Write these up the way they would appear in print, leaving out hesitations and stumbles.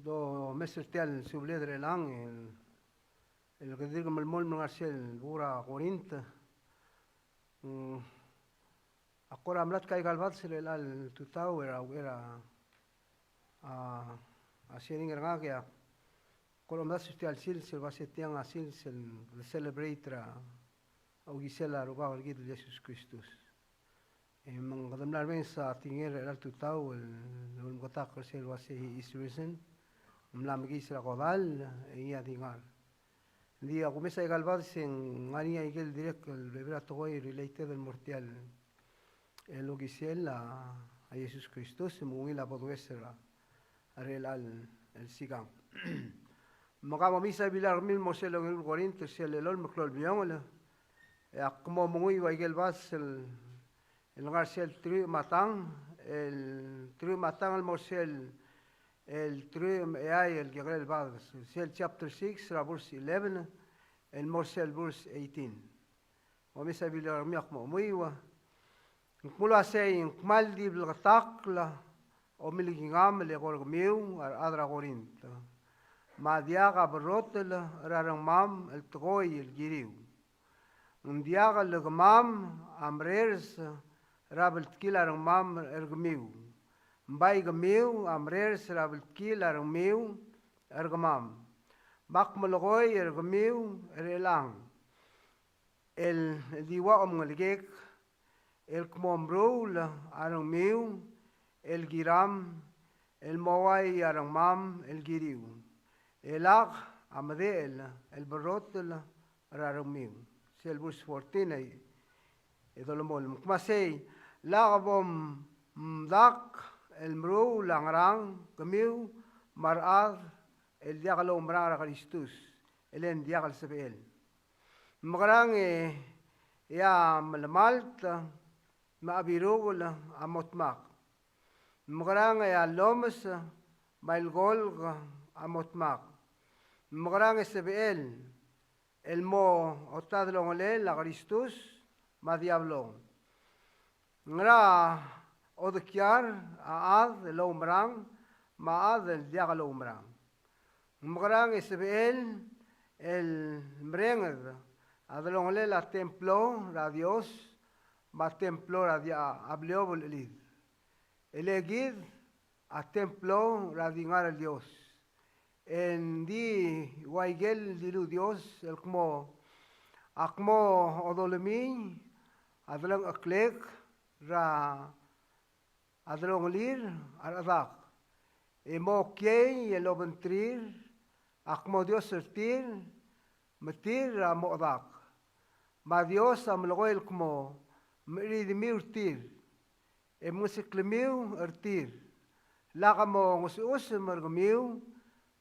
do mesertial subledre lang el que digo el mol marcel bura Corinta akora amlat kai galvat sel al tutau era a sharing nga kaya kolo amlat sestial sil sel vasetiang asil sel celebrate ra au gisela ruga orgid Jesus Christus mang kadamlar ben sa tinger el tutau el gotak sel vase is risen mlam gisela kodal ia dingar di ako mesa galvad sin ngania igel direct el bebra toy related el mortial el ogisel a Jesus Christus mungi la podwesera arel el sigang magamo misa bilar mil mosel en Corinto sel el olmo clol biangola como mungi wa igel vas el garcel tri matang el mosel el trim ay el que el Bibles el chapter 6 verse 11 el mosel verse 18 ومسا بيلا رميق مؤميوة نقولوا سين كمال دي بالغتاقلة أو ملكي غام غورغ ميو أدرا غورينت ما دياغا بروتل رارمام التغوي الجيريو ندياغا لغمام أمريرس رابل تكيلا رمام ارغميو مباي غميو أمريرس رابل تكيلا رميو ارغمام مقمل غوي ارغميو ريلان el diwa omngelik el kmomrul arang miu el giram el mawai arang mam el giriu el ag amadel el barotl arang miu sel bus fortina edolomol kmasei lagabom mdak el mru langrang kemiu marad el diagalo umrara Christus el en diagal sebel Magrang ya malmalta maabirugol amotmak. Magrang ya lomas mailgol amotmak. Magrang SBL el mo otadlongole la Christus ma diablo. Ngra odkiar aad el umrang maad el diagalo umrang. Magrang SBL el mrenged Adalongole la templo la Dios, ma templo la dia abliobol elid. Elegid a templo la dingar el Dios. En di waigel dilu Dios el como akmo odolemi adalang aklek ra adalongolir aradak. Emo kei el obentrir akmo Dios sertir metir modak. Ma Dios am logoel como meridimi urtir e musiklemiu urtir lagamo ngusus mergemiu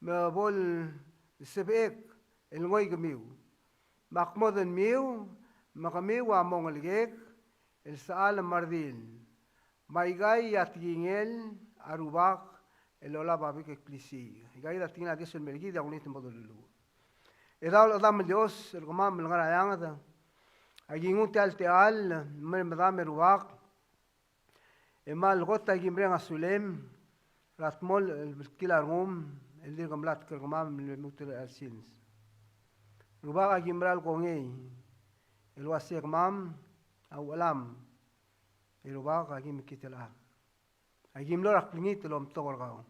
me bol sebek el ngoy gemiu makmoden miu makamiu among ligek el saal mardil maigay atingel arubak el olaba bik eklisi igay atingla Dios el mergida unit modulu edal adam Dios el gomam el garayanga Agingun teal medame ruak emal gota gimbreng asulem ratmol el kilargum el dirgamlat kergamam el mutel alsins ruak gimbral kongei el wasir mam awalam el ruak agim kitela agim lor aklinit lom togorgao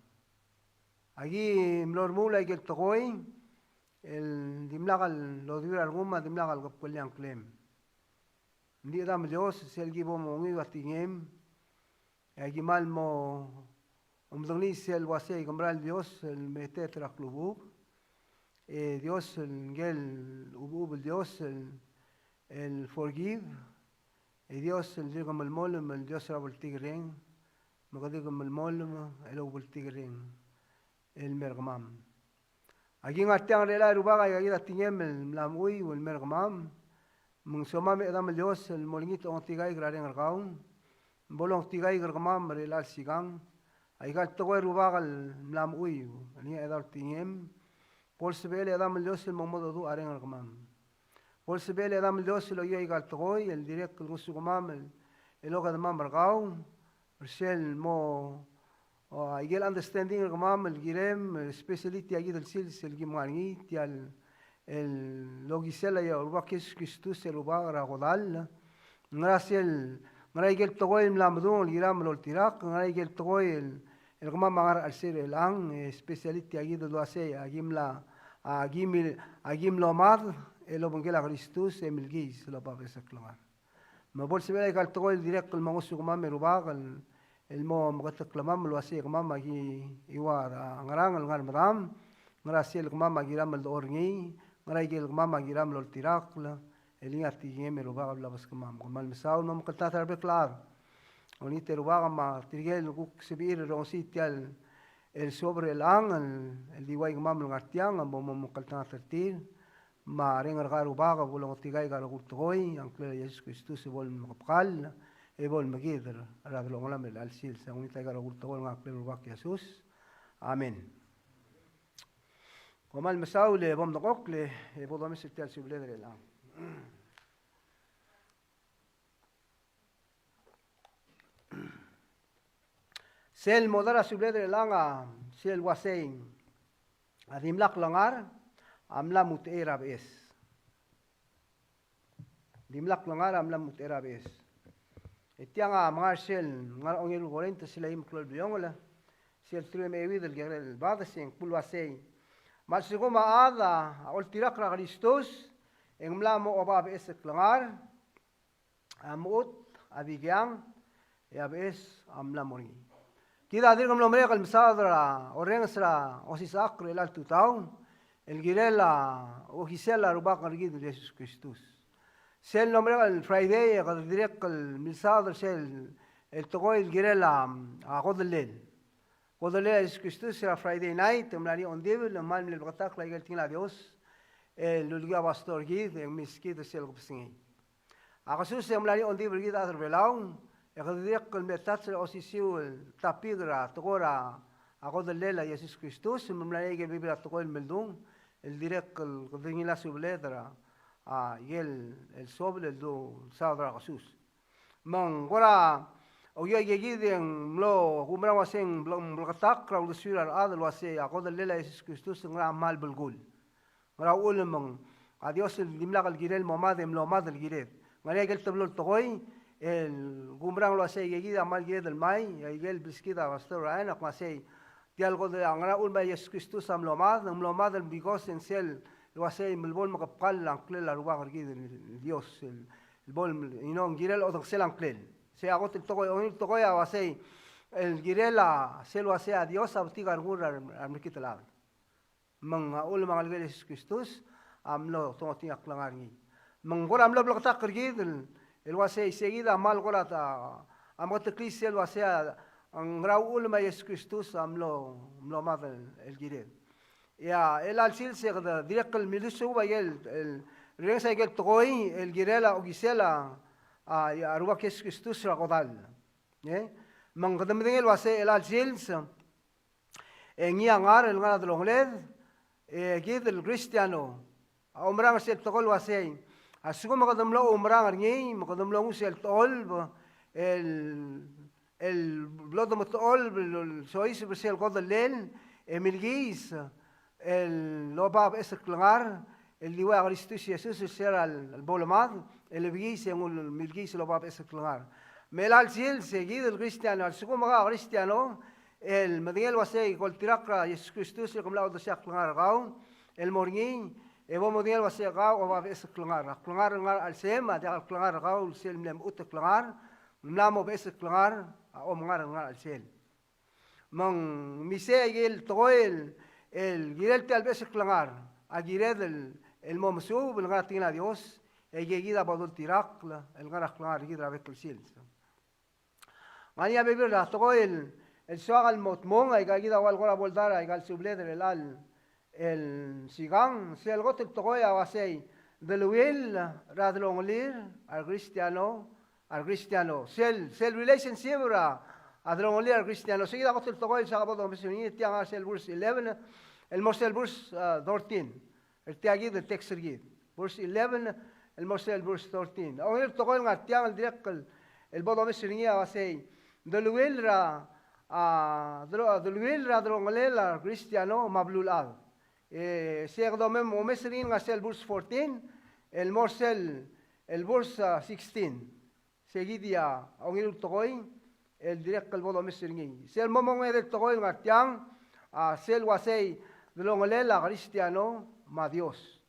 agim lor mula gel togoy el dimlagal lo dur alguma dimlagal gopkolian klem Ndi dam Dios sel gibo mongi watingem agimal mo umdoni sel wase gambral Dios el metetra klubu Dios el gel ubub Dios el forgive Dios el digam el molum el Dios rabul tigren magadigam el molum el ubul tigren el mergmam agin atang rela rubaga agida tingem el lamui el mergmam Mungsoma me dam Dios el molingito ontigay graren argaun bolong tigay gargamam relal sigang ay gal togoy rubagal mlam uy ani edar tingem por sebele dam Dios el momodo du aren argamam por sebele dam Dios lo yoy gal togoy el direct el musugumam el oga de mam argaun Sel mo igel understanding el gamam el girem especially tiagi del sils el gimani tial el logisela ya urba Kristus el urba ragodal ngrasiel ngraigel togoy mlamdun el giram lol tirak ngraigel togoy el gamam magar al ser el ang especially tiagi del loase agimla agim lomad el obengela Kristus emilgis lo babesa klamar ma bolsi bela gal togoy direct el mangus gamam urba el mo magatak lamam lo asi gamam agi iwar ngarang ngar madam ngrasil gamam agi ram el orngi ngraigel gamam agi ram lol tirak la elingat yeme lo ba la bas gamam gamal misaw no makata tarbe klar oni te ruba ma tirgel guk sibir ronsi tial el sobre el ang el diwai gamam ngartiang mo makata tertir ma rengar garu baga bolong tigay garu gutgoy ang kle Jesus Kristus bol makapkal ebol magidr ara lo ngolam el alsil sa unita gara gultol nga klero bak Jesus amen komal masaule bom dokle e bodam sitel subledre la sel modara subledre langa sel wasein adimlak langar amla mutera bes dimlak langar amla mutera bes itianga Marshall ngar ongel gorenta sila im klol biongola sil trim ewi del gerel badasing pulwasei malsigo maada ol tirak ra Kristus engmlamo obab esek langar amut abigyang yabes amlamori kida dir gomlo mere kal misadra orensra osisak relal tutau el girela ogisela rubak argid Jesus Kristus sel nombre el Friday قد direct el misad sel el togo el girela a godel es Kristus era Friday night mlani on devil mal من البطاق لا قال تينا Dios el lulga pastor gid en miskid sel gopsingi akasus mlani on devil gid adr belaun قد direct el metat osisiu el tapidra togora a godel Jesus Kristus mlani gel bibla togo el meldun el direct el qdingila subledra el sobre el do sadra Jesús man gora oye yegiden lo gumra wasen blagatak raul sura adal wase aqod lela Jesus Kristus ngra mal bulgul ngra ul man adios el dimla el girel mamad em lo mad el gired ngari gel tablo togoy el gumra lo wase yegida mal gired el mai yegel biskida wastora ana kwase dial god ngra ul ma Jesus Kristus am lo mad el bigos en sel واسي من البول مقبل لانكليل الرواق رجيد Dios el bol inong girel o sel anklel se agot el togo o el togo ya wase el girela sel wase a Dios abtiga argur armikitala man ul mangal Jesus Kristus amlo toti aklangar ni man gora amlo blokta rجيد el wase seguida mal gora ta amot Cristo el wase ang raul ma Jesus Kristus amlo mad el girel ya el alsil se direct el milisu ba el rensa el toy el girela o gisela ya ruba Kristus ra godal man qadam dingel wase el alsil en yangar el ngara dolongled gid el cristiano umrang se tokol wase asugo makadam lo umrang arngi makadam lo usel tol el blodo motol sois besel godal len emilgis el lobab esek langar el liwa Kristus Jesus será el bolomad el bigis en el milgis lobab esek langar melal sil seguido el cristiano al segundo cristiano el Miguel wasay gol tirakra Jesus Kristus como la otra langar gao el morning ebo Miguel wasay gao lobab esek langar al sema de langar gao sel mlem ut langar mlamo esek langar o langar al sel man mise el toel el girel tal vez clangar a girel el momsub el gatina a Dios el gida badul tirak el gara clangar gida bekel sil mania beber la togo el suagal motmon ay gida wal gora voldar ay gal subleder el sigan se el got el togo ya wasei del wil radlonglir al cristiano sel relationship adrongoli al cristiano seguida got el togo el sagabo mesini tianga sel verse 11 el mosel verse 13 el tiagi de texer gid verse 11 el mosel verse 13 o el togo el tianga el direct el bodo mesini wasei del wil dulwil radrongalela Cristiano mablulal. Siya kdomem umesrin nga sel verse 14, el morsel el verse 16. Seguidia ongil tokoy el direct kalbo umesrin. Sel momong edek tokoy nga tiang sel wasay dulongalela Cristiano ma Dios.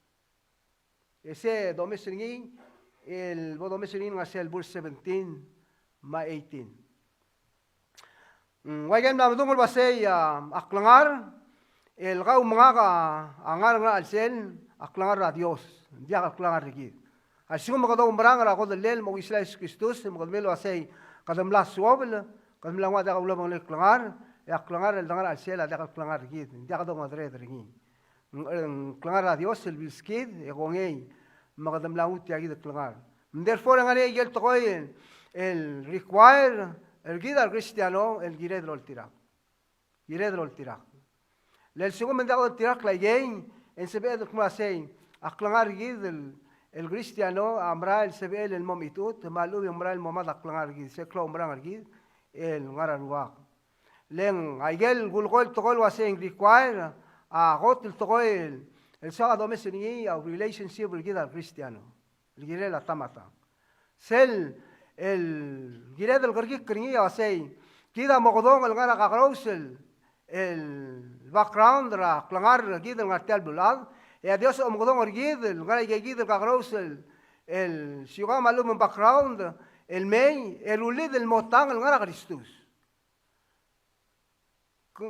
Ese domesrin el bodomesrin nga sel verse 17 ma 18. Wajan na madungol basay aklangar el gau mga ka angar nga alsel aklangar a Dios dia aklangar rigid asyo mga daw umbrang ra ko del mo Isla Kristus mo melo basay kadamla suwabel kadamla wa da ulo mga aklangar aklangar el dangar alsel da aklangar rigid dia daw madre rigid aklangar a Dios el bilskid e gongey mga damla uti agid aklangar therefore nga ni gel tokoy el require el guida al cristiano, el guide del tirak. Guide del tirak. El segundo mendago del tirak la yey, en sebe el como así, aclarar guide el cristiano, amra el sebe el momitut, malu amra el momad aclarar guide, se clau amra guide, el ngararuak. Len aigel gulgol togol wase en require, a got el togol, el sábado mes ni a relationship el guide al cristiano. El guide la tamata. Sel el guide del gargik kringia wasay kida mogodong el ngara kakrosel el background ra klangar guide el ngartel bulal e Dios mogodong el guide el ngara guide el kakrosel el siga malum background el mei el ulid el motang el ngara Kristus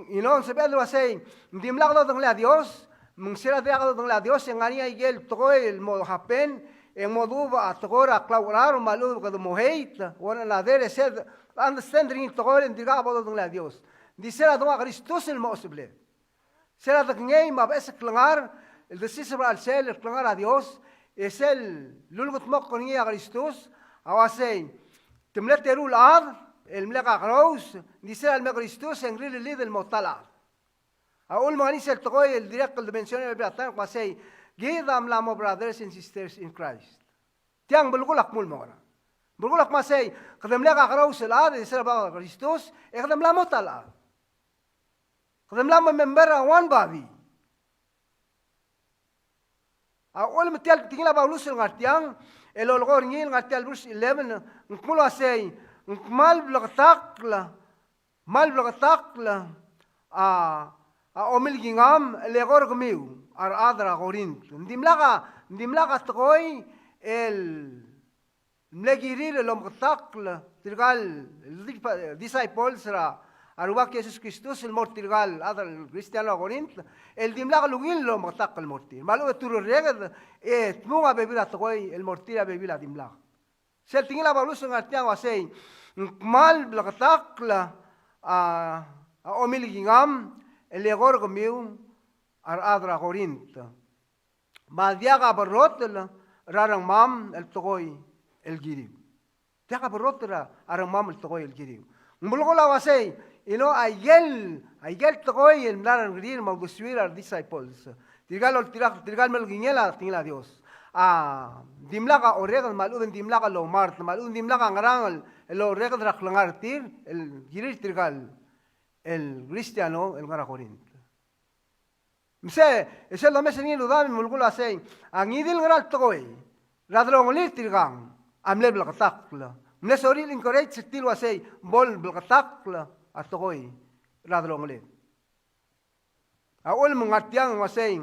y no se pedro wasay dimlagdo dong la Dios mungsira diagdo dong la Dios en aria igel toy el mo hapen en moduva a togora claurar malu que moheit wana la dere sed understanding togora en diga bodo dong la Dios dice la dong Kristus el posible será de ngey ma bes clangar el decisivo al sel el clangar a Dios es el lulgut mo con a Kristus awasei temlet terul ad el mlega graus dice al me Kristus en gril lid el motala aul ma ni el togoy el directo de mencionar el beatan wasei Gidam lamo brothers and sisters in Christ. Tiang bulgulak mul mora. Bulgulak masay kadam lega karaw sila de sila ba Kristus e kadam lamo tala. Kadam lamo member one body. Aol metial tingila ba ulusel ngartiang el olgor ngil ngartial verse 11 ngmulo asay ngmal blagatakla a omil gingam legor gmiu ar adra gorint ndimlaga toy el mlegirir el omtakl tirgal disciples ra arwa Jesus Kristus el mortirgal adra el cristiano gorint el dimlaga lugin lo omtakl mortir malo turu regad et munga bebila toy el mortira bebila dimlaga sel tingila balus ngartiang wasay mal blagatakla a omil gingam el legor gmiu ar adra gorint madiaga barrotel rarang mam el togoy el girib diaga barrotel arang mam el togoy el girib mbulgola wasay aigel togoy el narang girib maguswir ar disciples tirgal mel gingela tingla Dios dimlaga oregal maluden dimlaga lo mart maluden dimlaga ngarang el oregal raklangar tir el girib tirgal el cristiano el ngara gorint Mse, ese lo me sengi ludam mulgula sei. Angidil ngral toy. Radrong litirgang. Amle blakatakla. Mle sori encourage stil wasei bol blakatakla atoy. Radrong lit. Aul mangatiang wasei.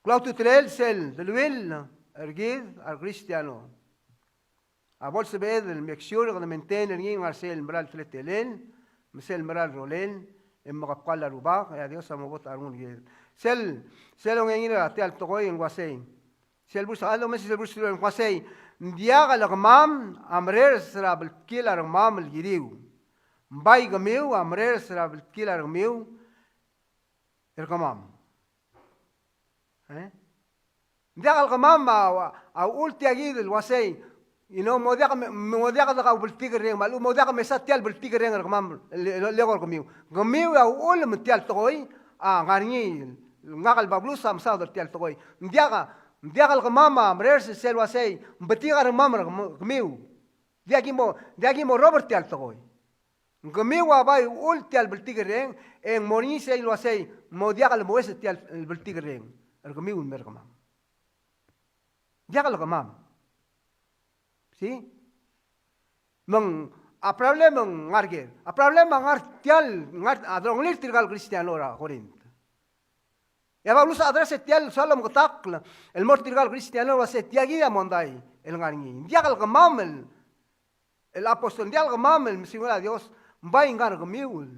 Clau tutrel sel del will ergid al cristiano. Abol se ved el mexure de maintain el ngin arsel mral tletelen. Msel mral rolen. En makapal la ruba, kaya Dios amobot arun gil. Sel on ngina te al tokoy en wasay. Sel bus alo mes sel bus en wasay. Ndiaga la mam amrer sra bel kila mam el giriu. Mbay gamiu amrer sra bel kila gamiu. El gamam. Ndiaga el gamam a ulti agid el wasay. Modiaga da bel tigre mal modiaga mesatial bel tigre el gamam legor gamiu. Gamiu ya ul metial toy ngani ngagal bablusa amsa tial toy. Ndiaga el gamam amrer sel wasay. Mbetiga el gamam gamiu. Diagimo Robert tial toy. Gamiwa bay ul tial beltigereng en monise lo asay modiagal moes tial beltigereng el gamiul mergamam diagal gamam si mang a problema ngarge a problema ngar tial ngar adronglir tirgal cristiano ra Corint ya Paulus adrese tial salam gotak el mor tirgal cristiano wa se tiagi mondai el ngarngi diagal gamam el apóstol diagal gamam el misionero Dios bay ngar gamiul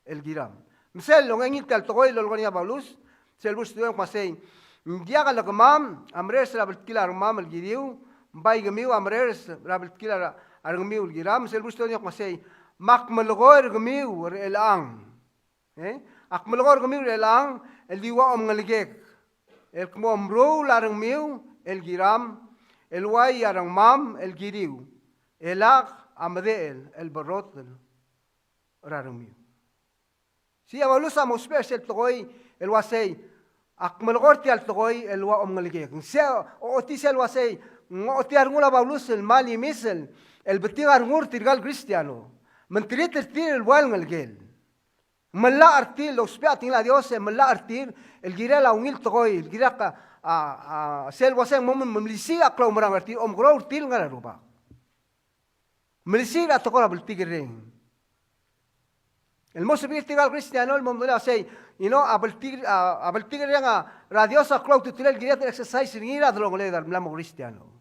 el giram misal lo ngin tal toy lo ngonia Paulus sel bus tuan pasay diagal gamam amres la belkilar mam el gidiu bay gamiu amres la belkilar argamiu el giram sel bus tuan pasay makmalgor gamiu el ang akmalgor gamiu el ang el diwa ngalgek el kmo amro la argamiu el giram el way arang mam el gidiu el ak amdel el barot rarumi si Paulus amo special toy el wasay akmalgor ti al toy el wa ngalgek se o ti sel wasay ngoti arngula Paulus el mali misel el betigar ngur tirgal cristiano mentrit tir el wal ngalgel mala artil los piatin la Dios mala artil el gira la unil toy el gira a sel wasay mom mlisi aklo marang artil gro artil ngara ruba mlisi la tokora beltigren el mozo tirgal cristiano el mundo le hace y no a beltigren a radiosa aklo tutel gira exercise ngira drogole dar mlamo cristiano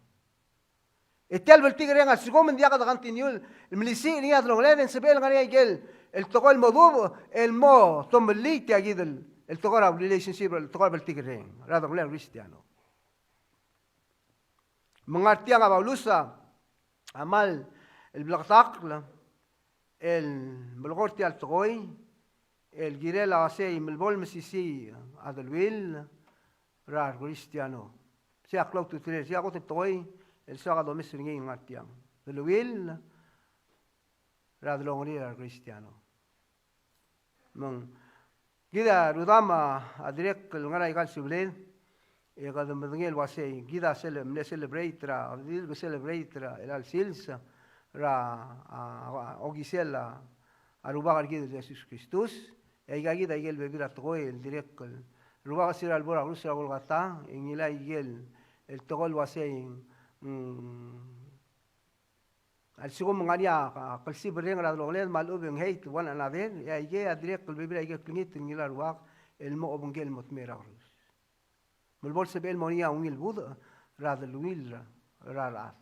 etel beltigren al sigom ndiaga da continuel el mlisi ngira drogole en sebel ngari igel el tocó el modubo el mo tomliti agid el tocó la relationship el tocó beltigren radogole cristiano mengartian a Paulusa amal el blaqtaqla el melgorti al toy el girela asay melbol mesisi adalwil rar cristiano se aklo tu tres ya got toy el saga do mesringi ngatiam el wil radlongri rar cristiano mon gida rudama adrek el ngara igal sublen e gadam bengel wasay gida celebrate ra adil celebrate ra el al silsa ra ogisela arubagar gida Jesus Christus e gida igel bebira toy el direct rubaga sira albora rusia golgata en ila igel el togol wasay al sigum ngaria qalsi bereng ra loglen malub en heit wan another ya ige direct bebira igel klinit en ila ruag el mo obengel motmera rus melbol sebel monia ungil bud ra del wil ra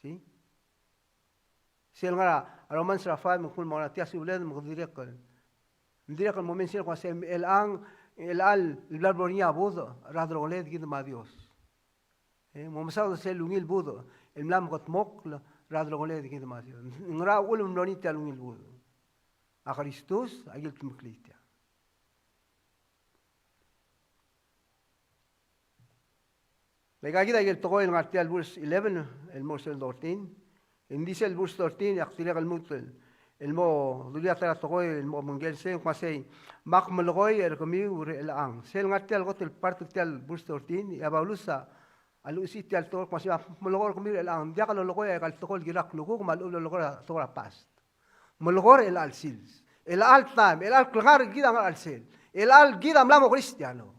si سيلغرا رومان سرافات مكون موناتيا سيولاد مغديرك نديرك المومنت سيل قاسم الان البلبورنيا بود رادر ولاد جد ما ديوس مومساو سيل لونيل بود الملام قطموك رادر ولاد جد ما ديوس نرا اول ملوني تاع لونيل بود اخريستوس اجل تمكليتيا لقى كده اجل تقول المارتيال بورس 11 المرسل دورتين en dice el bus 13 يقتلق الموتل المو دوليا ترى تقوي المو منجل سين قاسي ماك ملغوي الكمي والان سين غتل غت البارت تاع bus 13 يا باولوسا الوسي تاع تقول قاسي ملغور الكمي الان ديقل لغوي قال تقول جراك لغو ما الاولى لغور تقول باست ملغور الال سيلز الال تايم الال كلغار كده السيل الال كده ملامو كريستيانو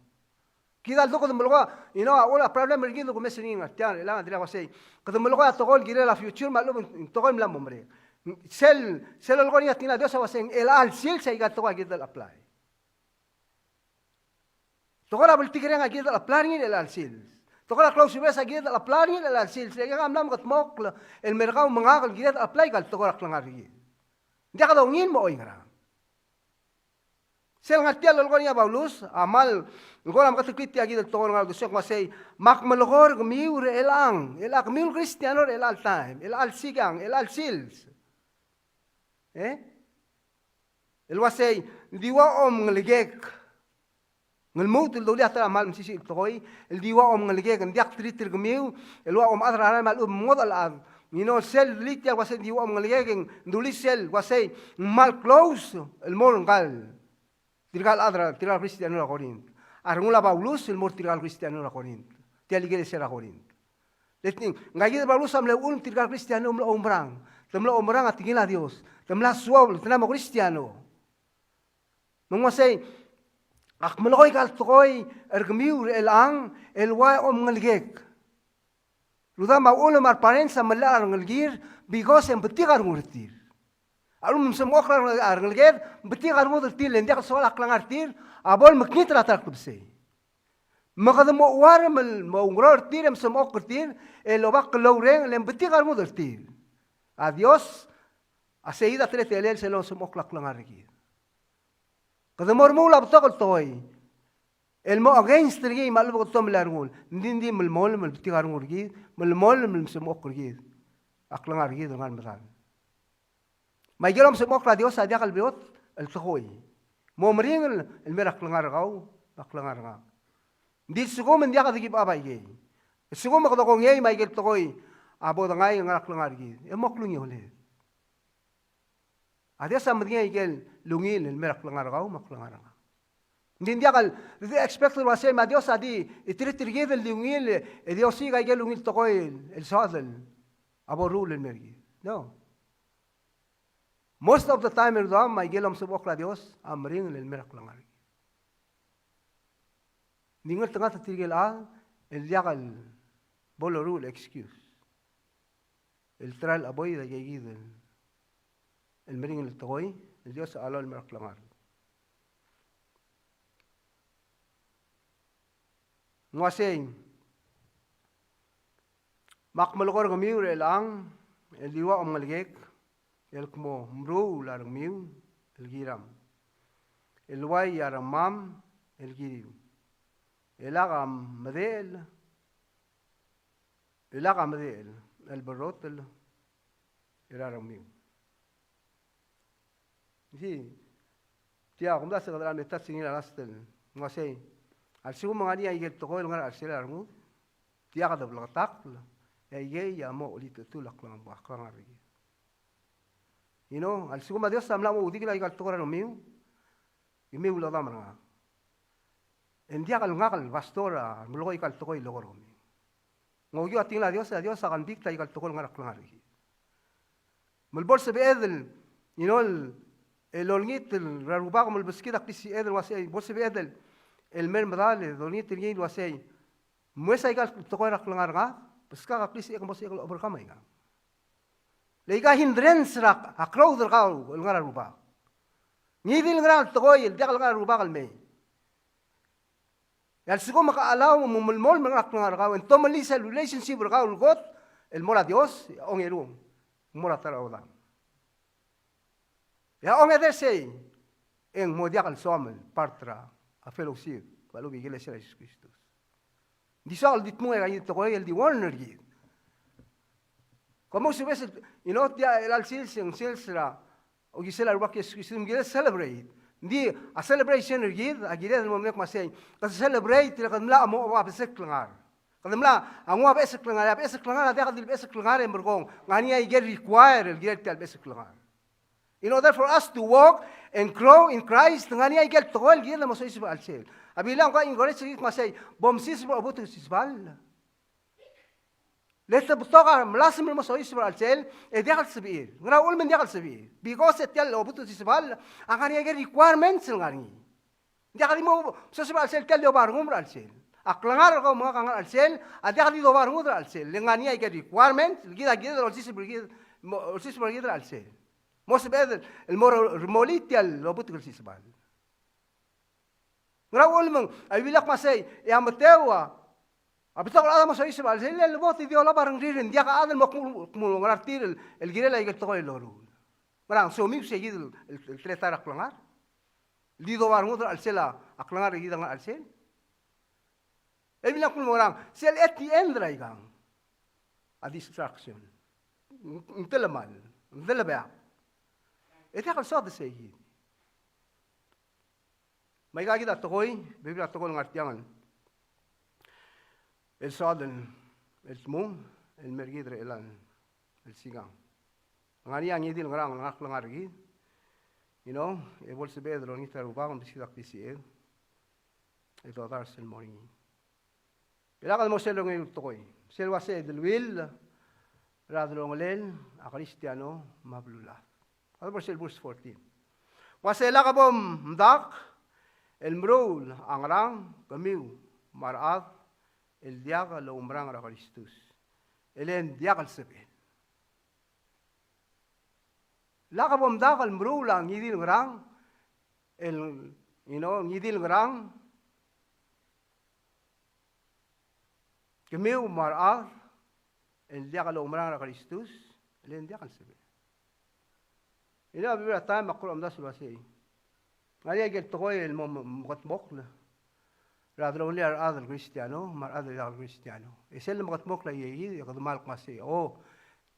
كده الدكتور ملغوا ينو أول problem الجيل لكم مسنين أتيان لا أدري واسي كده ملغوا تقول جيل لا future ما لهم تقول ملا ممري سل الغنية تينا دوسا واسي الآل سيل سيجا تقول جيل الأبلاي تقول قبل تيجرين جيل الأبلاي الآل سيل تقول كلاوس بس جيل الأبلاي الآل سيل سيجا ملام قط موك المرقاو منعقل جيل الأبلاي قال تقول كلام جيل ده كده ونين ما أينغرا سيل غتيال الغنية باولوس عمل الغرام قتل كريتي أجد التقول على الدشق ما سي مكمل غور ميور الان ميور كريستيانو الال تايم الال سيجان الال سيلز الواسي ديوا نلقيك الموت الدولية ترى مال مسيسي التقوي الديوا نلقيك نديك تريت الجميو الوا أدرى على مال موضع الآن ينو سيل ليتيا واسي ديوا نلقيك دولي سيل واسي مال كلوز المور قال ترجال أدرى ترجال كريستيانو لكورين أرجولا باولوس المور ترجال كريستيانو لكورين تيالي جالس لكورين لكن غاية باولوس أملا أقول ترجال كريستيانو أملا أمبران تملا أمبران أتيجي لا ديوس Tamla suaw, tanamo Kristiano. Menguasai, ak meloy kal toy ergmiu elang elwai ngelgek. Luda ma ulo mar parensa melar ngelgir because em betigar murtir. Alum semokra ngelgir betigar murtir lendak soal aklang artir abol meknitra taktubse. Makadamo war mo ngrar tir em semok tir elobak loreng lem betigar murtir. Adios aseida tretelel selo semok aklang argir. Kada mormula btaqal toy. Elmo against rigi malbo tom largul. Ndindi melmol mel btigar ngurgi, melmol mel semok rigi. Aklang rigi dengan medan. Ma yelom semok la Dios adia kalbiot el toy. Mo mering el mer aklang argau, aklang arga. Ndi sugo men dia kadiki baba ye. Sugo ma kadong ye ma yel toy. Abo dangai ngar aklang rigi. Emok lungi hole. Ada samanya igel lungil el merak langaragau mak langaranga. Hindi akal expect wasay ma Dios adi itritirgid el lungil Dios siga igel lungil tokoy el sadel abo rule el mergi. No. Most of the time erdam ma igelam subok la Dios amring el merak langar. Ningal tengah tirgel el yakal bolo rule excuse. El tral aboy da yigid el mering el toy, el Dios alo el meraklangar. Nguaseng, mak malokor gamiu el ang, el diwa omalgek, el kmo mru larang miu, el giram. El way yarang mam, el giriu. El agam madel, el barotel, el arang miu. Sí, tía, como das segala neta singin alastel, nguasei. Al sigu mangani ay gel toko ngar al sela armu, tía kada blatak, ay ya mo ulito tulak lang bakang arigi. You know, al sigu madios samla mo udik ay gal toko ran miu, imiu lo dam nga. En dia kal ngakal pastora, mulo ikal toko ilogor mi. Ngogyo ating la Dios akan bikta ikal toko ngar lang arigi. Mulbol se beedel, you know, el olnit el rarubago el besquida pisi edel wasei bolse bedel el mermdale dolnit el yin wasei muesa igal tokoy raklangarga pesca pisi ek mos ek overcome iga leiga hindrens rak akro dergau el ngararuba ni dil ngral tokoy el degal ngararuba el me yal sigo maka alaw mumulmol raklangarga en tomalisa relationship rgau got el mora Dios ongeru mora tarawda. Ya orang ada say, yang mudia kal somel partra a fellowship, kalau bigil sa Jesus Kristus. Di soal ditmo ay ito ko el di warner gid. Como se ves, you know, dia el sils yung silsra o gisela ruak Jesus Kristus gid celebrate. Di a celebration gid, a gid el moment masay, kasi celebrate tila kadmla amo wa besek langar. Kadmla ang wa besek langar, dia kadil besek langar en bergong. Ngani ay gid require el gid tal besek langar. In order for us to walk and grow in Christ, ngani ay gel tol gel mo sois al sel. Abilang ko ingores git masay bom sis mo abuto sisbal. Leta butoka mlasim mo sois al sel e dial sabir. Ngra ul men dial sabir. Because et tel abuto sisbal ngani ay gel requirements ngani. Dial mo sois al sel tel yobar ngum al sel. Aklangar ko mga kangar al sel, adiak di dobar ngum al sel. Ngani ay gel requirements, gida gida ol sis al sel. Mos bedel el molitial lo butul sisbal. Ngrawol mong ay bilak masay ya matewa. Abitak ala mo sa sisbal sel el bot di ola barang ririn dia ka adal mo ngartir el girela ay to ko loro. Marang so mi segid el tretar aklangar. Di do bar ngudra al sela aklangar gida ngal al sel. El bilak mo marang sel et the end raigang. A distraction. Intelamal, intelabak. Ete kal sod segi. May kagida tokoy, bibla tokoy ng artiangan. El soden, el mung, el mergidre elan, el sigang. Ngani ang idil ngarang ngak langargi. You know, e bol se bedro ni tarubang bisidak pisiel. Ito dar sel mori. Ilakal mo selo ng tokoy. Sel wase del will, radlo ngolel, a Cristiano mablula. Ano verse 14. Wasela ka bom dak, el mrul angrang kamiu marat el diaga lo umrang ra Kristus. Elen diagal seben. La ka bom dak el mrul ang ngidil ngrang ngidil ngrang kamiu marat el diaga lo umrang ra Kristus. Elen diagal seben. Ina bibira tayo makul amdas basi. Ngaya gel tokoy el mokatmok na. Radro ni adal Cristiano, mar adal Cristiano. Esel mokatmok la yeyi yakadmal kasi. Oh,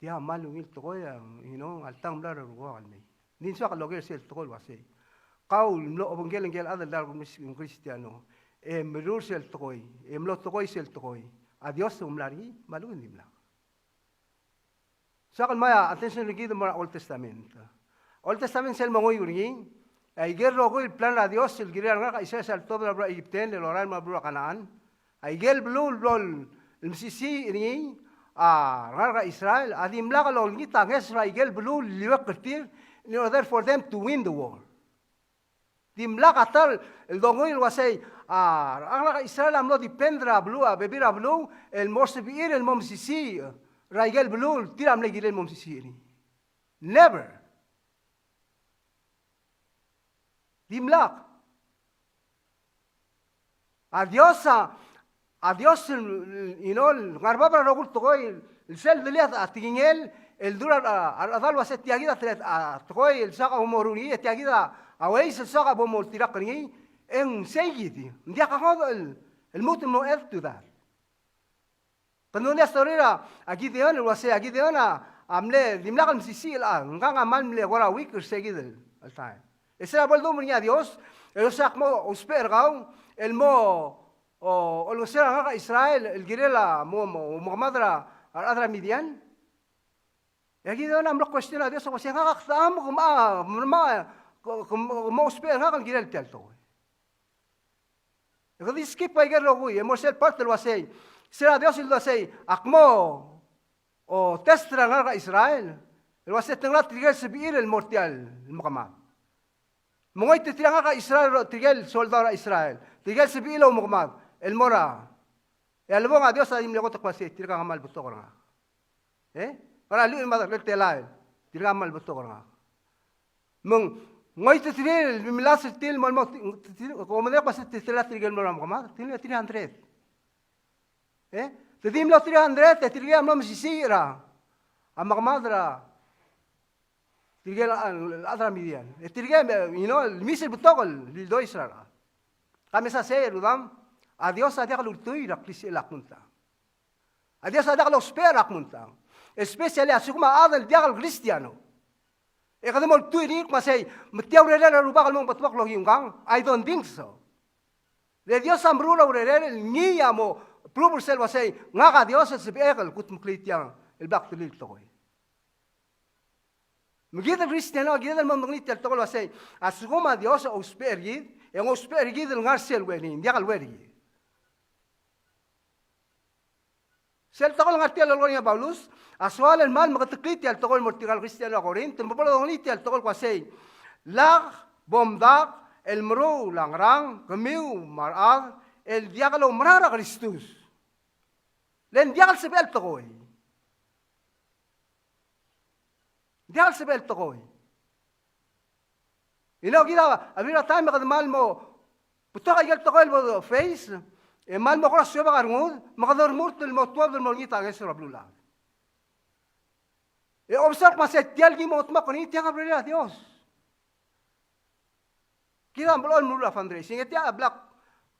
dia malungil tokoy altang blar ruwa kalmay. Nin sa kaloger sel tokoy basi. Kau lo obongel ngel adal dar Cristiano. Merur sel tokoy, mlo tokoy sel tokoy. Adios umlari malungin dimla. Sa kalmaya attention lagi mo Old Testament. Old Testament sel mangoy uri, ay gerro ko el plan a Dios el girar nga isa sa todo la Egipten le loral ma bro Canaan. Ay gel blul blol el msisi ni nga Israel adim la lo ngita Israel gel blul liwak kertir in order for them to win the war. Dim la katal el dongoy wasay nga Israel amlo dipendra blu a bebira blu el mosbir el momsisi raigel blul tiram le gil el momsisi ni. Never. Dimlak. Adios, ngarbabra rogul tokoy, el sel de liat atingel, el dura adal waset tiagida tokoy el saka humoruni tiagida aweis el saka bomol tirakni en seyidi. Ndia kahod el mut no estuda. Cuando la historia aquí de el wase aquí de amle dimlak al sisi la nganga malmle gora week seguidel al time. Ese era el nombre de Dios. El sacmo uspergao, el o lo será Israel, el girela Muhammad adra Midian. Y aquí de una cuestión a Dios, como si hagamos como uspergao el girel telto. Y cuando dice que para guerra güey, hemos el parte lo hace. Será Dios el lo hace. Acmo o testra Israel. El hace tendrá que subir el mortal, el Muhammad. Mongoy titiranga ka Israel tigel soldado Israel. Tigel sibilo Muhammad el mora. El bonga Dios adim lego takwasi tiranga mal buto koranga. Para lu ma le telal tiranga mal buto koranga. Ngoy titirel milas til mal mo ko me pas titirela tigel mora Muhammad til 300. Tidim lo 300 tiranga mo misisira. Muhammad ra Tirgel adra Midian. Tirgel, el misil butogol, el do Israel. Kami sa say, Rudam, adios adia kalurtuy raklisi lakmunta. Adios adia kalusper lakmunta. Especially asukuma adal diakal Cristiano. Kadamol tuy ni masay, matiaw rela rubakal mong batwak lohyunggang. I don't think so. De Dios amrula urerel niya mo prubur sel wasay nga ka Dios sa biekal kutmuklitiyang el baktulil tokoy. Magida Cristiano, magida mamanglit el tokol wasay. Asukuma Dios uspergid, ang uspergid el ngarsel weni, diakal weni. Sel tokol ngarti el olgonya Paulus, aswal el mal magataklit el tokol mortigal Cristiano Corinth, tempolo nglit el tokol wasay. Lag bomdak el mro langrang kamiu marag el diakalo marara Kristus. Len diakal sebel tokoy. Dial sebel tokoy. Ilo gida, abira time makadmal mo. Puto kayal tokoy mo face. Mal mo kora suba karngud, makadormur tul mo tuwa dul mo ngita ng sura blula. Observe maset dial gi mo utma koni tiya kabrila Dios. Kida mblon mrula fundraising etiya black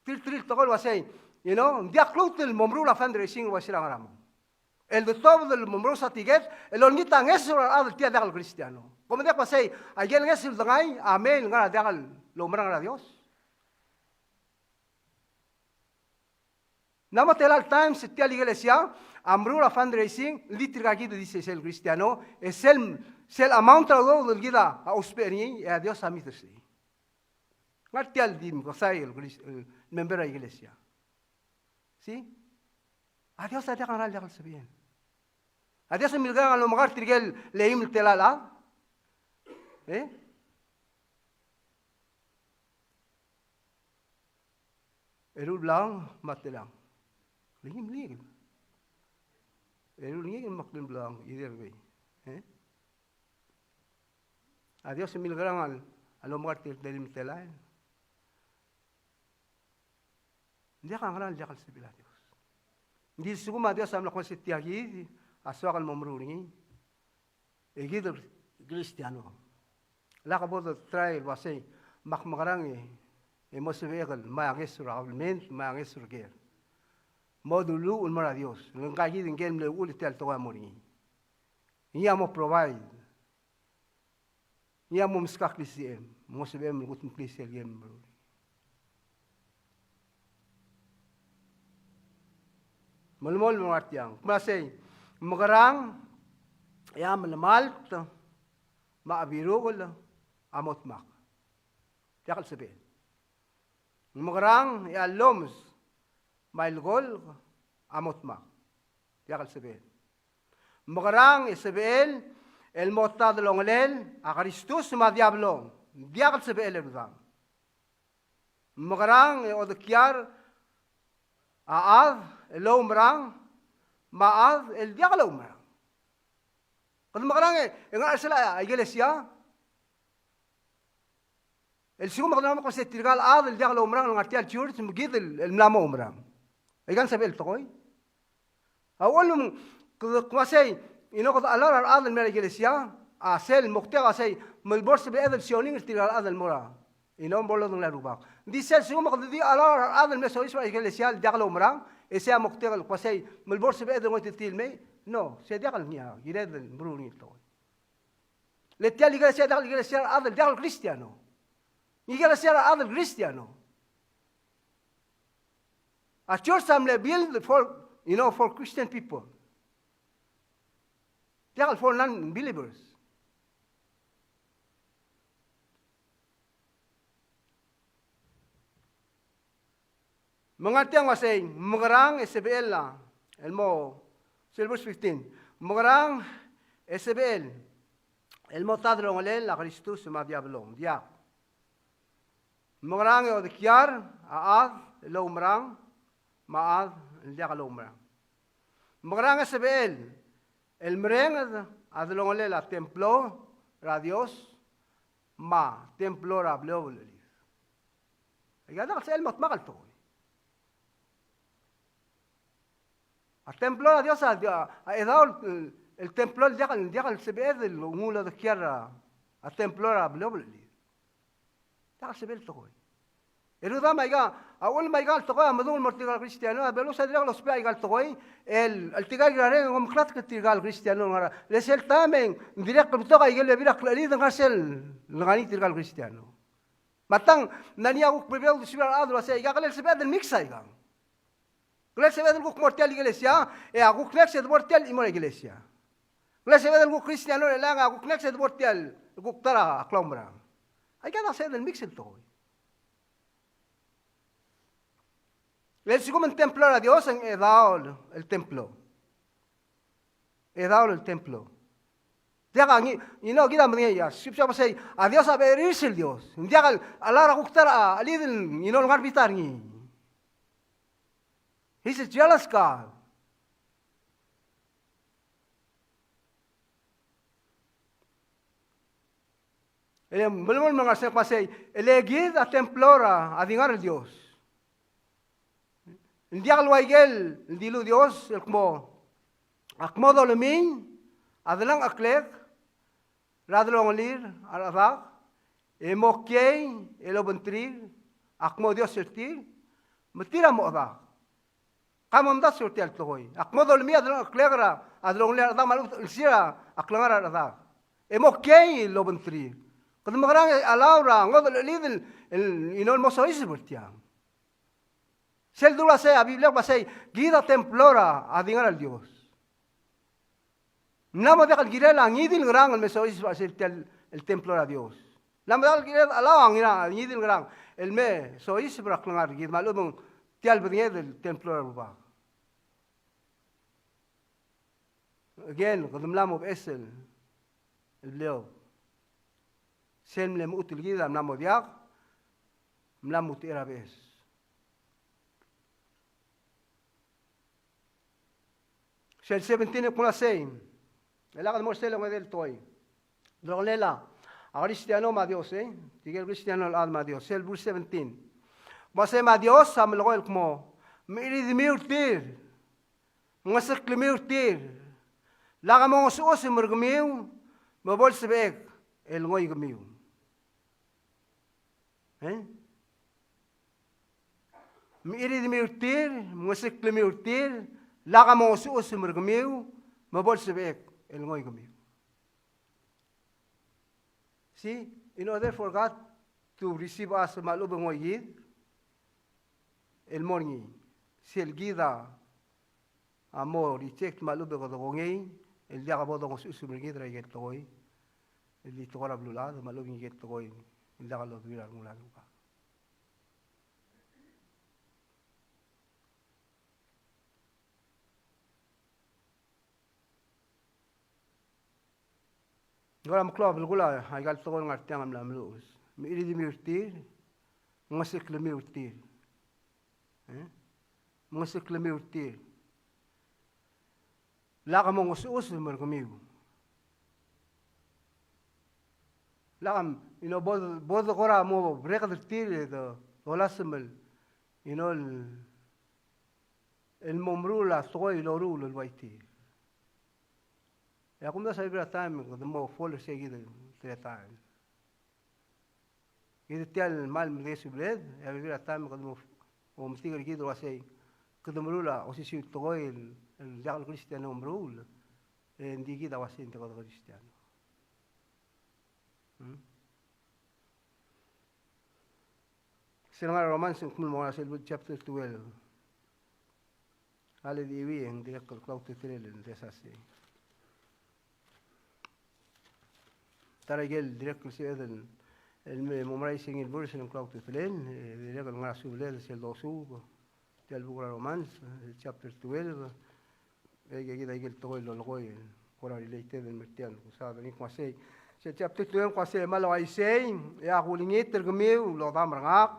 til tokoy wasay, dia klutel mo mrula fundraising wasira ngaramo. El doctor del Mombrosa Tiget, el onita en eso al tía del cristiano. Como de pasé, ayer en ese lugar, amén, ngara degal lo umrang a Dios. Namo telal time se tía la iglesia, amrula fundraising, litriga aquí dice el cristiano, es el amount del guida a usperi y a Dios a mí te sí. Ngar tía el dim, cosay el miembro de la iglesia. ¿Sí? A Dios a degal degal se bien. Adios milgang lo magar tirgel leim telala. Eh? Eru blang matilang. Lingim. Eru lingim maklin blang idir way. Eh? Adios mil gran al muerte del mitelain. Dia kan ngaran dia kal sibila Dios. Di suguma Dios am la konsetiagi aswa kan momruringi. Egido cristiano. La ka bodo try wasay makmarangi emosevegal maangesur alment maangesur ger. Modulu un mara Dios. Ngai din gem le uli tel to amori. Iamo provide. Iamo mskak lisiem. Mosevem gut mklisel gem. Malmol martiang. Masay magarang yam malmalt maabirugol amot mak. Yakal sabihin. Magarang ya loms mailgol amot mak. Yakal sabihin. Magarang Isabel el motad longlel a Kristus ma diablo. Yakal sabihin lebdang. Magarang odekyar aad el omrang maad el diablo omrang. Kad magarang en arsala iglesia el segundo magarang ko se tirgal aad el diablo omrang ng artial church mugid el mlamo omrang. Igan sabel tokoy. Awalum kumasay inokot alar aad el mera iglesia asel muktega say malbors be edel sioning tirgal aad el mora. Inom bolo ng larubak. Dice el segundo magarang di alar aad el mesa iglesia el diablo omrang ese muktega kumasay malbors be edel ngoy titilme. No, se diagal niya, gired el bruni tokoy. Letial iglesia diagal iglesia aad el diagal cristiano. Iglesia aad el cristiano. A church samle build for Christian people. Diagal for non-believers. Mga tiyang wasay, magarang SBL elmo, verse 15. Magarang SBL, elmo tadrong alel a Kristus ma diablong, diak. Magarang o dikyar, aad, elo umrang, maad, diak alo umrang. Magarang SBL, el mereng adlong alel a templo, ra Dios, ma, templo ra blobol. Ayada kasi elmot makal to. El templo de Dios ha dado el templo el día se ve del mundo de izquierda al templo a blobli. Ya se ve el toque. El uda maiga, awal maiga el toque, amadul mortigal cristiano, abelo se dirá los paiga el toque, el tigal grare como clat que tigal cristiano ngara. Les el tamen dirá que toca y le vira clarida ngasel ngani tigal cristiano. Matang nania uk bebel de subir adro se ya que se ve del mixaiga. Iglesia ve del guk mortal iglesia, e a guk nexe de mortal imor iglesia. Iglesia ve del guk cristiano le langa guk nexe de mortal guk tara klombra. Hay que hacer del mix el todo. Le sigo en templo a Dios en edad el templo. Edad el templo. Diga y no queda media. Si se pasa a Dios a ver irse el Dios. Diga a la guk tara ali y no lugar vitar ni. He's a jealous God. Belum mengasih pasai, elegid a templora a dingar el Dios. El día luaigel, el dilu Dios, el como akmodo lemin, adelang aklek, radlong lir, aradak, emokey, elobentrir, akmo Dios sertir, metira mo adak. Kamu mdas surti al tohoi. Akmodo lemi adlang aklegra adlang le adang malu sira aklangara adang. Emokey lobentri. Kad magrang alaura ngod lidil el inol mosois bertiang. Sel dula se a Biblia basay gida templora adingar al Dios. Namo de girela ngidil grang el mesois basay el templora Dios. Namo de girela alawang ngidil grang el me sois beraklangar gid malum tial beried el templora ruba. Again, قد ملامو باسل الليو Sen mlem util gida mlamo diak, mlamo tirabes. Sel 17 kuna sein. Ela mo sel ng del toy. Drolela. A Cristiano ma Dios, Tigel Cristiano al alma Dios. Sel 17. Base ma Dios am loel mo. Miiri di miurtir. Ngasak miurtir. Laga mo ngos mergmiu, mabol sebek el ngoy gmiu. Miiri di miurtir, ngasak miurtir. Laga mo ngos mergmiu, mabol sebek el ngoy gmiu. See, in order for God to receive us malubang ngoy el morning, si el gida amo reject malubang ngoy, el día acabó con su mergid rey toy, el dito ko rablulad malubang get toy, el día acabó tuviera mula lupa. Gora mklov lgula ay gal togon ngartiang am lamlus. Miiri di miurtir, ngasik le miurtir. Ngasik le miurtir. Laka mo ngusus mergumiu. Lakam bod gora mo breka tir do olasemel el momrula soy loru el waiti. Ya como da saber time que mo fol seguido de time. Y de el mal me de subred, ya vivir time que mo o mstiger gido así. Que de morula o si toy el jagal cristiano momrul. Ndi gida wasin te ko cristiano. Sinanga Romans kumul mo sa chapter 12. Ale di wi ang direct ko to trel desasi. Taragel direct ko siya el memorizing el verse ng cloud to trel direct ko nga subled sa losu tel bukra Romans chapter 12. Ege gida igel to lo logoy kora related el mertian ko sa ni ko say sa chapter 12 ko say malaway say ya kulingit tergemiu lo damrangak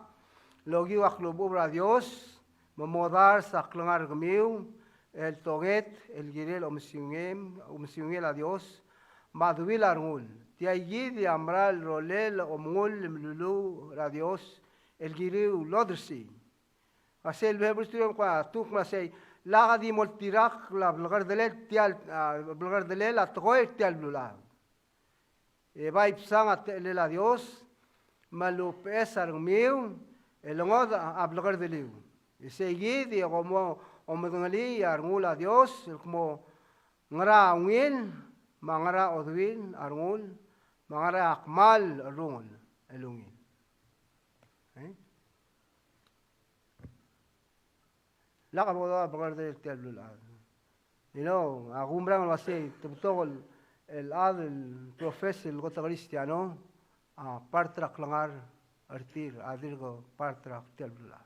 logi waklo bubra Dios mamodar sa klangar gemiu el toget el girel omsiungel a Dios maduil arngul tiayid amral rolel omngul mlulu a Dios el gireu lodrsi asel bebus tuyo kwa tukma say laga di moltirak la blgar delel a toy tial blula e vai psanga telel a Dios malup esar gemiu el ngod a blgar deleu seguid y como omegali arngul a Dios como ngara ungil mangara odwin arngul mangara akmal rungul elungin la boda blgar del tial agumbran lo así todo el el profes el gota cristiano a partra klangar artir adirgo partra tial blula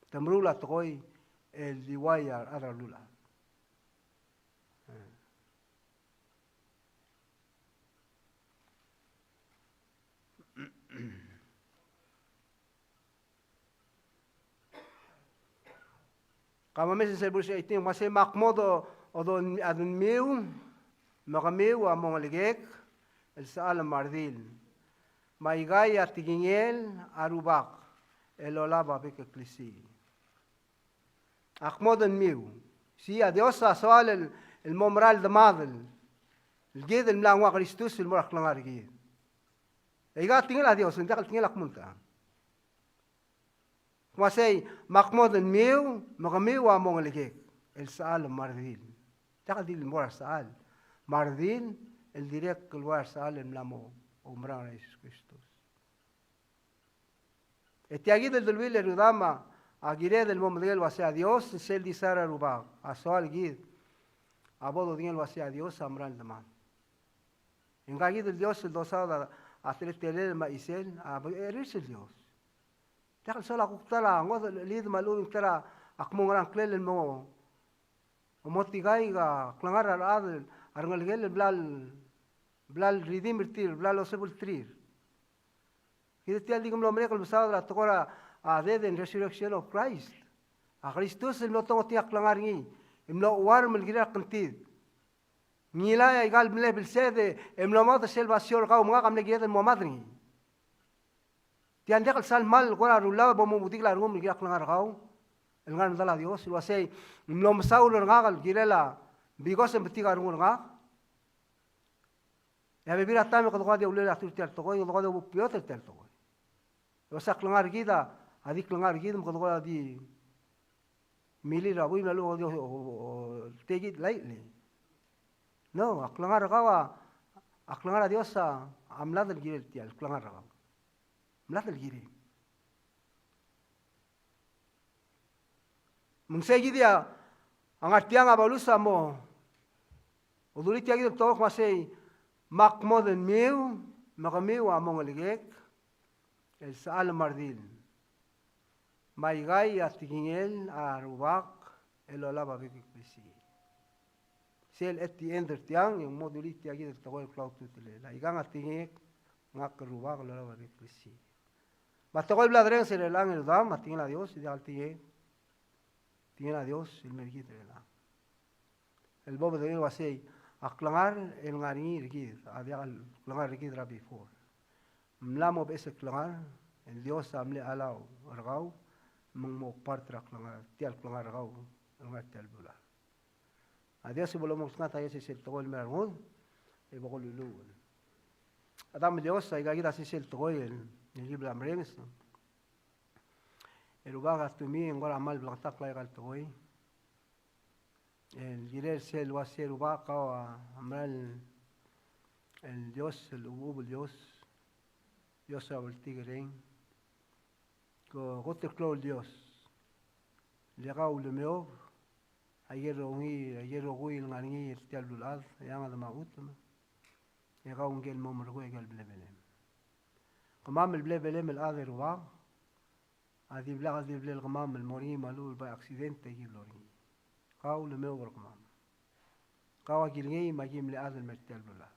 tamrula toy el diwaya ara lula kama meses el bursa itin mase makmodo odon adun miu makamiu among aligek el saal mardil maigaya tigingel arubak el olaba bek eklisi akmodon miu si a Dios asal el momral de madel el gid el mlangwa Kristus el morak langar gid iga tingel a Dios ndakal tingel akmunta masay makmodon miu makamiu among aligek el saal mardil takal dil morak saal mardil el direct el war saal el mlamo umran a Jesus Kristus etiagid el dolbil el rudama agire del momdel wase a Dios sel disara ruba asal gid abodo dien wase a Dios amran dama engagid el Dios el dosada atletele ma isel eris el Dios takal sola kuktala ngod lid malu tara akmongrang klel el mo motigay ga klangar al adel arngal gel blal ridim tir blal osebul trir Kita tial di kumlo mereka bersama la tokora death and resurrection of Christ. Kristus imlo tongo tiak langar ngi. Imlo war melgira kentid. Ngila ya igal mle bilsede imlo mata salvación kau mga kamle giat mo madri. Tian dia sal mal kora rula bomo butik la rum melgira langar kau. El ngar mdala Dios lo hace imlo msaul ngagal girela bigos en betiga rum ngak. Ya bebira tame ko dia ulela tur tiar to ko ko bu piot tel to. Lo sak langar gida adik langar gida ko di Mili rabu lalu take it lightly. No, aklangar kawa, aklangar Dios amlat el giri tial, aklangar kawa, amlat el giri. Mungsegi dia angartiang abalusa mo, uduli tiagi del tok masay makmo den miu, makamiu among eligek, el saal mardil. Maigay at tingingel arubak elolaba bibigpisi. Sel at the end tiang yung moduli tiagi del tagoy cloud tutile. La igang at tingik ngak rubak elolaba bibigpisi. Batagoy bladreng se le lang el dam at tingin a Dios y al tingik. Tingin a Dios el mergit el lang. El bobo de él va a ser aklangar el ngaringi rigid. Adia al klangar rigid rabi for. Mlamo bese klangar el Dios amle alao argau. Mengmo partrak langar tial langar kau langar tial bula. Adia sebelum mengusngat ayah sisel togol merangul, bokol lulu. Adam Dios ay gagita sisel togol el libra mrengs. El ubaga tumi engol amal blaktak lay gal togol. El girer sel wasel ubaga kau amral el Dios el ubul Dios abel tigrein. Ko gote klo Dios le gau le meo ayer gui ngani tial dulad yang ada maut le gau ngel momr gui gal blebelem qamam el blebelem el ader wa adi bla qamam el mori malu ba accidente gi lori gau le meo qamam qawa gilngi magim le ader mertial dulad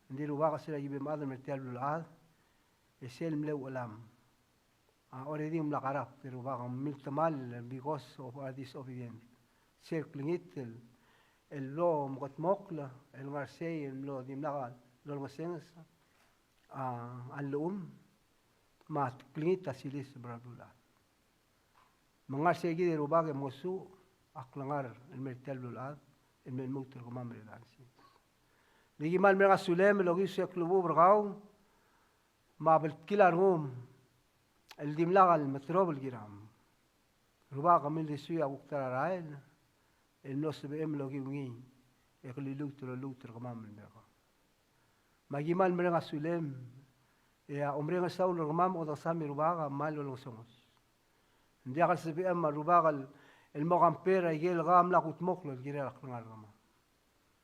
ndiru wa qasira gi be ader mertial dulad esel mleu alam already mlakarap pero baka miltamal because of disobedience. Circlingit el lo mokla el marsei el lo dimlagal lo masengas al mat klingit asilis bradula. Mangarsei gi rubage mosu aklangar el mertel bulad el melmuter komamre dansi. Ligi mal mera sulem lo gi se klubu brgau ma bel kilarum el dimlaga el metrob el giram ruba kamil disuya uktara rael el nos bem logi ngi ekli luter kamam el mega magimal mrenga sulem ya umrenga saul kamam o dasami ruba mal lo somos ndiagal se bem ruba el mogampera yel gam la kutmoklo el gira ngar kama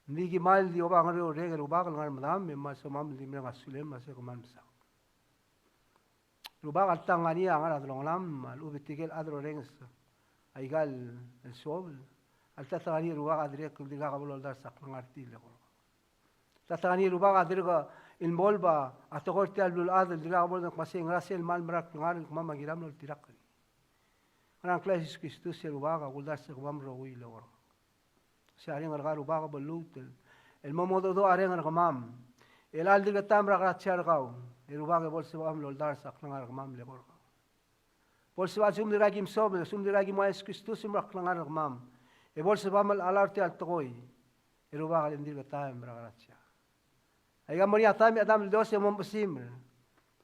ndigi mal di oba ngaro rege ruba ngar madam me somam dimrenga sulem ma se kamam sa Rubah altangani angara dlonglam al ubitigel adro rengs aigal el sol altatangani rubah adrek diga qabul dar saqngarti le tatangani rubah adrega il molba atogorti al adl diga qabul qasi ngrasel mal mrak ngar mama giram lo tirak ran clasis Kristus rubah qabul dar saqwam rowi le wor sharing ar rubah qabul lut el momodo do areng ngamam el al diga tamra gratchar gaw Irubage bolse bam loldar saklangar gmam le borga. Bolse ba sum diragim sob, sum diragim mais Kristus sim raklangar gmam. E bolse bam al alarte al toy. Irubage lendir gataim bragaratsia. Aiga moria taim adam dose mom sim.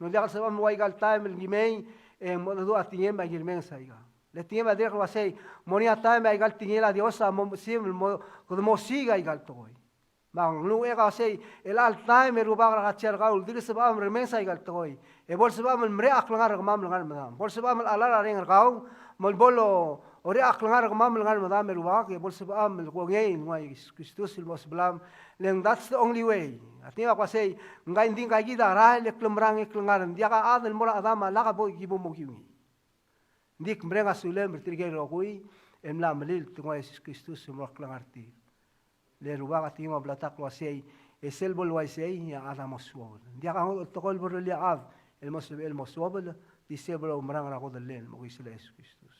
No dia se bam wai gal taim el gimei e modo atiem ba girmen saiga. Le tiem ba dir wasei moria taim ai gal tingela diosa mom sim mo siga ai gal toy. Bang lu ega sei el altai me ruba ga cher gaul dir se bam remesa igal toy e bol se bam mre aklangar gamam langar madam bol se bam alara ring gau mol bolo ore aklangar gamam langar madam me ruba ke bol se bam ko ngei ngai Kristus il mos blam leng that's the only way atinga ko sei ngai nding ga gida ra le klemrang eklangar dia ga adel mora adama la ga boy gibo mo giwi ndik mrenga sulem bertrige rogui emla melil tunga Kristus mo aklangarti le rubaga tima blatak lo sei es el bol waisei ya ada masuol dia ka tokol borlia av el moswabel disable umrang ra ko dalen mo kisila Jesus Kristus.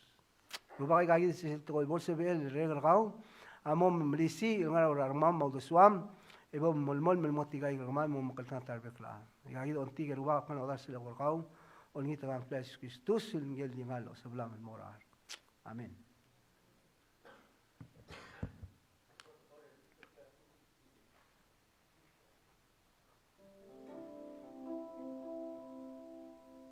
Rubakay kagi si ko bol sebel regal kau amom mlisi ngara ramam mau duswam ibo molmol melmoti kay ramam mo makaltan tarbekla. Kagi on tiga rubak kan odar sila kau on ngita kan Jesus Kristus ngel dingalo seblam morar. Amen.